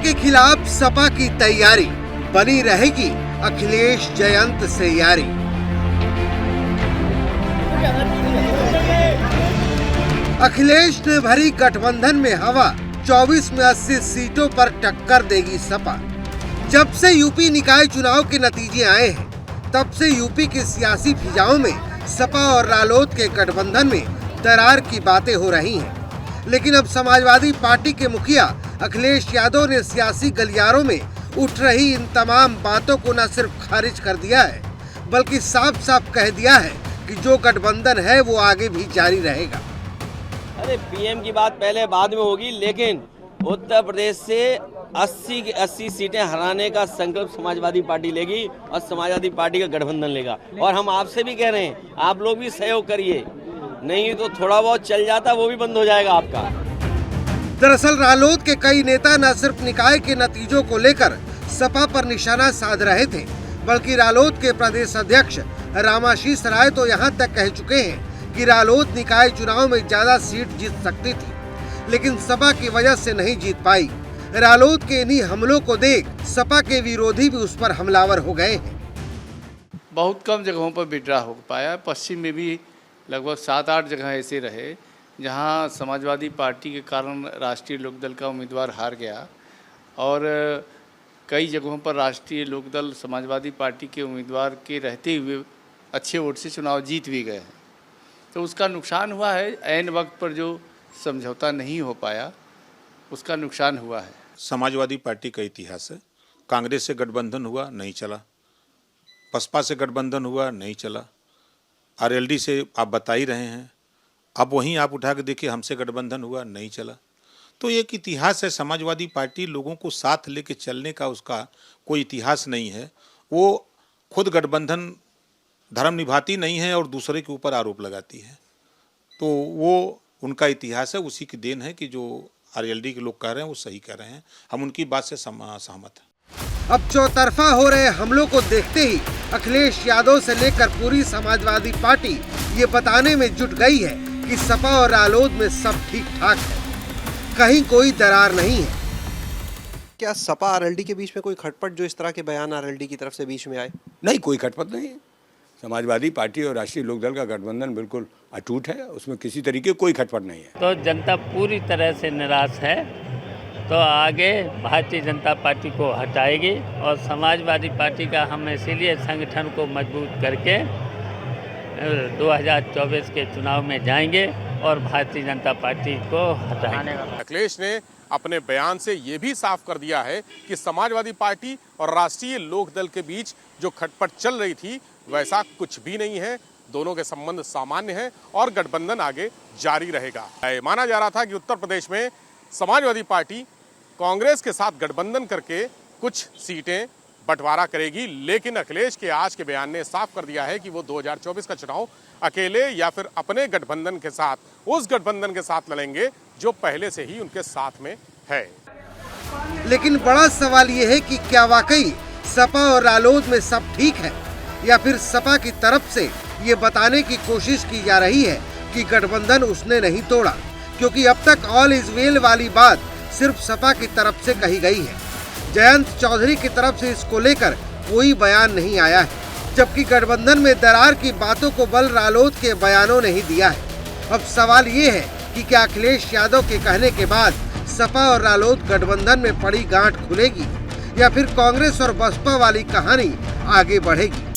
के खिलाफ सपा की तैयारी, बनी रहेगी अखिलेश जयंत से यारी। अखिलेश ने भरी गठबंधन में हवा, 24 में 80 सीटों पर टक्कर देगी सपा। जब से यूपी निकाय चुनाव के नतीजे आए हैं, तब से यूपी की सियासी फिजाओं में सपा और रालोद के गठबंधन में दरार की बातें हो रही हैं। लेकिन अब समाजवादी पार्टी के मुखिया अखिलेश यादव ने सियासी गलियारों में उठ रही इन तमाम बातों को न सिर्फ खारिज कर दिया है, बल्कि साफ साफ कह दिया है कि जो गठबंधन है वो आगे भी जारी रहेगा। अरे पीएम की बात पहले बाद में होगी, लेकिन उत्तर प्रदेश से 80 की 80 सीटें हराने का संकल्प समाजवादी पार्टी लेगी और समाजवादी पार्टी का गठबंधन लेगा। और हम आपसे भी कह रहे हैं, आप लोग भी सहयोग करिए, नहीं तो थोड़ा बहुत चल जाता वो भी बंद हो जाएगा आपका। दरअसल रालोद के कई नेता न सिर्फ निकाय के नतीजों को लेकर सपा पर निशाना साध रहे थे, बल्कि रालोद के प्रदेश अध्यक्ष रामाशीष राय तो यहाँ तक कह चुके हैं कि रालोद निकाय चुनाव में ज्यादा सीट जीत सकती थी, लेकिन सपा की वजह से नहीं जीत पाई। रालोद के इन्हीं हमलों को देख सपा के विरोधी भी उस पर हमलावर हो गए हैं। बहुत कम जगहों पर विड्रा हो पाया। पश्चिम में भी लगभग 7-8 जगह ऐसे रहे जहां समाजवादी पार्टी के कारण राष्ट्रीय लोकदल का उम्मीदवार हार गया, और कई जगहों पर राष्ट्रीय लोकदल समाजवादी पार्टी के उम्मीदवार के रहते हुए अच्छे वोट से चुनाव जीत भी गए हैं। तो उसका नुकसान हुआ है। ऐन वक्त पर जो समझौता नहीं हो पाया, उसका नुकसान हुआ है। समाजवादी पार्टी का इतिहास है। कांग्रेस से गठबंधन हुआ, नहीं चला। बसपा से गठबंधन हुआ, नहीं चला। आरएलडी से आप बता ही रहे हैं। अब वहीं आप उठा के देखिए, हमसे गठबंधन हुआ, नहीं चला। तो एक इतिहास है। समाजवादी पार्टी लोगों को साथ लेके चलने का उसका कोई इतिहास नहीं है। वो खुद गठबंधन धर्म निभाती नहीं है और दूसरे के ऊपर आरोप लगाती है। तो वो उनका इतिहास है, उसी की देन है कि जो आरएलडी के लोग कह रहे हैं वो सही कह रहे हैं। हम उनकी बात से सहमत हैं। अब चौतरफा हो रहे हमलों को देखते ही अखिलेश यादव से लेकर पूरी समाजवादी पार्टी ये बताने में जुट गई है कि सपा और रालोद में सब ठीक ठाक है, कहीं कोई दरार नहीं है। क्या सपा आरएलडी के बीच में कोई खटपट, जो इस तरह के बयान आरएलडी की तरफ से बीच में आए? नहीं, कोई खटपट नहीं है। समाजवादी पार्टी और राष्ट्रीय लोकदल का गठबंधन बिल्कुल अटूट है, उसमें किसी तरीके कोई खटपट नहीं है। तो जनता पूरी तरह से निराश है, तो आगे भारतीय जनता पार्टी को हटाएगी और समाजवादी पार्टी का हम इसीलिए संगठन को मजबूत करके 2024 के चुनाव में जाएंगे और भारतीय जनता पार्टी को हटाएंगे। अखिलेश ने अपने बयान से ये भी साफ कर दिया है कि समाजवादी पार्टी और राष्ट्रीय लोकदल के बीच जो खटपट चल रही थी वैसा कुछ भी नहीं है। दोनों के संबंध सामान्य हैं और गठबंधन आगे जारी रहेगा। माना जा रहा था कि उत्तर प्रदेश में समाजवादी पार्टी कांग्रेस के साथ गठबंधन करके कुछ सीटें बंटवारा करेगी, लेकिन अखिलेश के आज के बयान ने साफ कर दिया है कि वो 2024 का चुनाव अकेले या फिर अपने गठबंधन के साथ, उस गठबंधन के साथ लड़ेंगे जो पहले से ही उनके साथ में है। लेकिन बड़ा सवाल ये है कि क्या वाकई सपा और रालोद में सब ठीक है, या फिर सपा की तरफ से ये बताने की कोशिश की जा रही है कि गठबंधन उसने नहीं तोड़ा, क्योंकि अब तक ऑल इज वेल वाली बात सिर्फ सपा की तरफ से कही गई है। जयंत चौधरी की तरफ से इसको लेकर कोई बयान नहीं आया है, जबकि गठबंधन में दरार की बातों को बल रालोद के बयानों ने ही दिया है। अब सवाल ये है कि क्या अखिलेश यादव के कहने के बाद सपा और रालोद गठबंधन में पड़ी गांठ खुलेगी, या फिर कांग्रेस और बसपा वाली कहानी आगे बढ़ेगी?